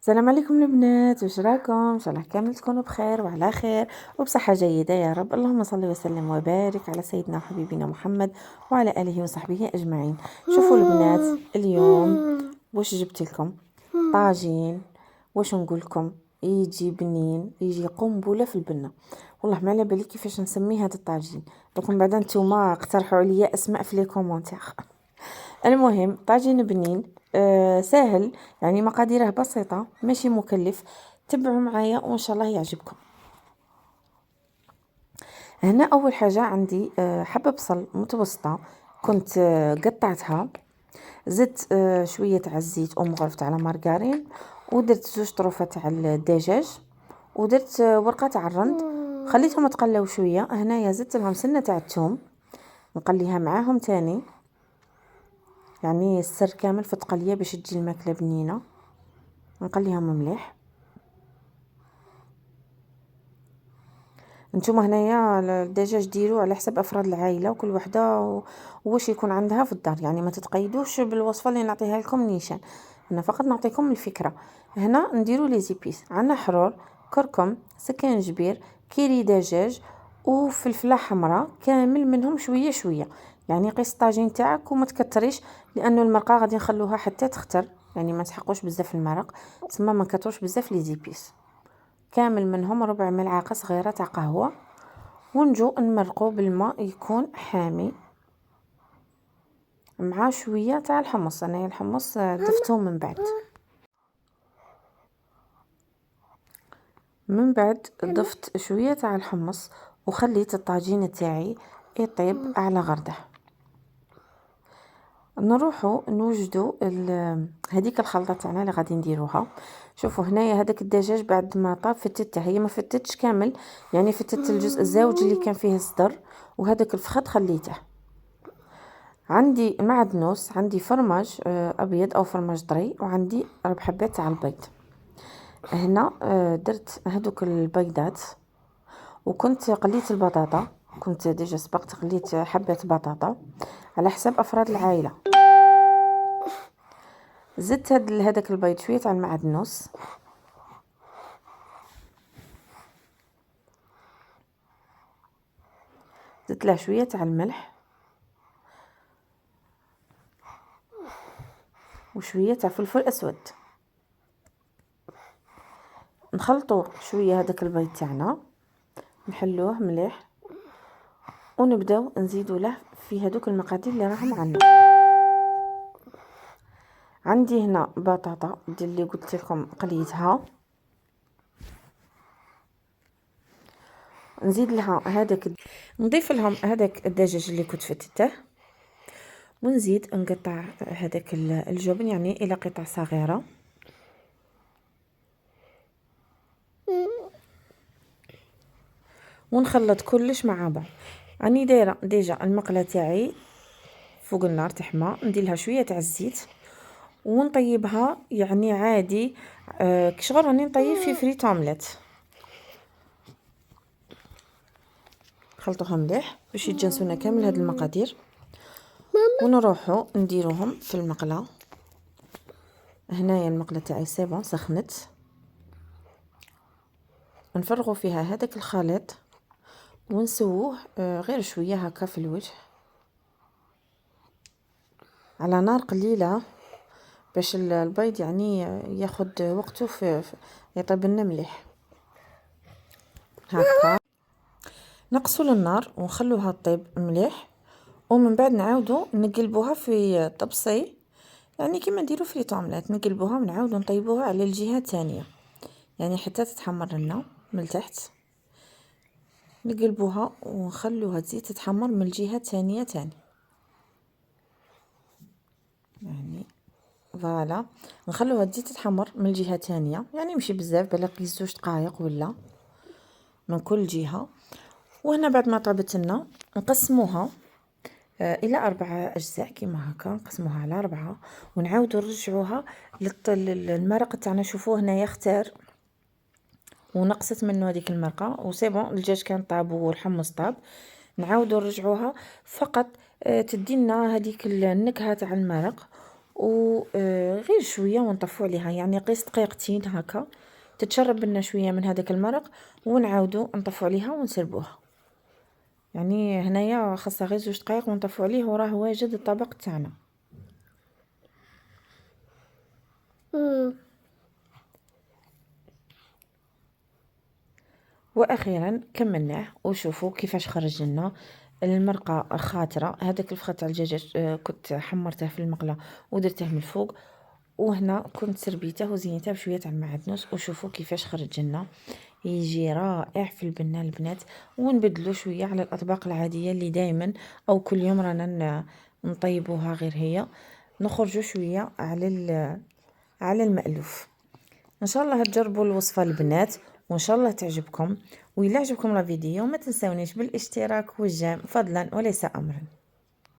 السلام عليكم البنات، واش راكم؟ ان شاء الله كامل تكونوا بخير وعلى خير وبصحه جيده يا رب. اللهم صل وسلم وبارك على سيدنا وحبيبنا محمد وعلى اله وصحبه اجمعين. شوفوا البنات، اليوم واش جبت لكم؟ طاجين. واش نقول لكم؟ يجي بنين، يجي قنبله في البنه. والله ما على بالي كيفاش نسمي هذا الطاجين. لكم بعدا نتوما اقترحوا عليا اسماء في لي كومونتير. المهم طاجين بنين، سهل، يعني مقاديره بسيطة، ماشي مكلف. تبعوا معايا وان شاء الله يعجبكم. هنا اول حاجة عندي حبة بصل متوسطة، كنت قطعتها. زدت شوية تاع الزيت ومغرف تاع مارغرين، ودرت 2 طروفة تاع الدجاج، ودرت ورقة تاع الرند. خليتهم يتقلاو شوية. هنايا زدت لهم سنة تاع الثوم، نقليها معاهم تاني. يعني السر كامل في التقليه باش تجي الماكله بنينه. نقليهم مليح. نتوما هنايا الدجاج ديروا على حسب افراد العائله، وكل وحده واش يكون عندها في الدار، يعني ما تتقيدوش بالوصفه اللي نعطيها لكم نيشان. انا فقط نعطيكم الفكره. هنا نديروا لي زيبيس. عندنا حرور، كركم، سكنجبير، كيري دجاج، وفلفله حمراء، كامل منهم شويه شويه. يعني قيس الطاجين تاعك وما تكتريش، لانه المرقه غادي نخلوها حتى تختر، يعني ما تحقوش بزاف المرق، تسمى ما نكتروش بزاف لي زيبيس. كامل منهم ربع ملعقه صغيره تاع قهوه. ونجو نمرقو بالماء يكون حامي، مع شويه تاع الحمص. انا الحمص ضفتو من بعد ضفت شويه تاع الحمص، وخليت الطاجين تاعي يطيب على غرده. نروحو نوجدو هذيك الخلطه تاعنا اللي غادي نديروها. شوفوا هنايا هذاك الدجاج بعد ما طاب فتته، هي ما فتتش كامل، يعني فتت الجزء الزاوج اللي كان فيه الصدر، وهذاك الفخذ خليته. عندي معدنوس، عندي فرماج ابيض او فرماج طري، وعندي 4 حبات تاع البيض. هنا درت هذوك البيضات، وكنت قليت البطاطا. كنت ديجا سبقت قليت حبات بطاطا على حسب افراد العائله. زدت هذاك البيض شويه تاع المعدنوس، زدت له شويه تاع الملح، وشويه تاع فلفل اسود. نخلطوا شويه هذاك البيض تاعنا، نحلوه مليح، ونبداو نزيدوا له في هذوك المقادير اللي راهم عندنا. عندي هنا بطاطا ديال اللي قلت لكم قليتها، نزيد لها نضيف لهم هذاك الدجاج اللي كنت فتته، ونزيد نقطع هذاك الجبن يعني الى قطع صغيره. ونخلط كلش مع بعض. راني دايره ديجا المقله تاعي فوق النار تحمى، ندير لها شويه تاع الزيت ونطيبها، يعني عادي كشغل راني نطيب في فريت اومليت. خلطوها مليح باش يتجانسونا كامل هاد المقادير، ونروحو نديروهم في المقله. هنايا المقله تاعي سيبون سخنت، نفرغوا فيها هذاك الخليط ونسووه غير شويه هكا في الوجه على نار قليله، باش البيض يعني ياخد وقته في يطيب لنا مليح هكا. نقصوا للنار ونخلوها طيب مليح، ومن بعد نعاودو نقلبوها في طبسي، يعني كيما نديرو فريت اومليت. نقلبوها ونعاودو نطيبوها على الجهه الثانيه، يعني حتى تتحمر لنا من تحت. نقلبوها ونخلوها تزيد تتحمر من الجهه الثانيه تاني، يعني فوالا نخلوها تزيد تتحمر من الجهه الثانيه، يعني ماشي بزاف، بالك 2 دقائق ولا من كل جهه. وهنا بعد ما طابت لنا نقسموها الى 4 اجزاء كيما هكا، نقسموها على 4 ونعاودو نرجعوها للمرق تاعنا. شوفوا هنايا اختار ونقصت منه هذيك المرقه وسيبون، الدجاج كان طاب والحمص طاب. نعاودو نرجعوها فقط تدينا هذيك النكهه تاع المرق، وغير شويه ونطفو عليها، يعني قيس دقيقتين هكا تتشرب لنا شويه من هذاك المرق، ونعاودو نطفو عليها ونسربوها. يعني هنايا خاصها غير 2 دقائق ونطفو عليه وراه واجد الطبق تاعنا. واخيرا كملناه، وشوفوا كيفاش خرج لنا المرقه خاطره. هذاك الفخذ تاع الدجاج كنت حمرته في المقله ودرته من الفوق، وهنا كنت سربيته وزينته بشويه تاع المعدنوس. وشوفوا كيفاش خرج لنا، يجي رائع في البنه البنات. ونبدلو شويه على الاطباق العاديه اللي دائما او كل يوم رانا نطيبوها، غير هي نخرجوا شويه على المألوف. ان شاء الله تجربوا الوصفه البنات، وان شاء الله تعجبكم. وإلا عجبكم الفيديو ما تنسونيش بالاشتراك والجيم فضلا وليس امرا.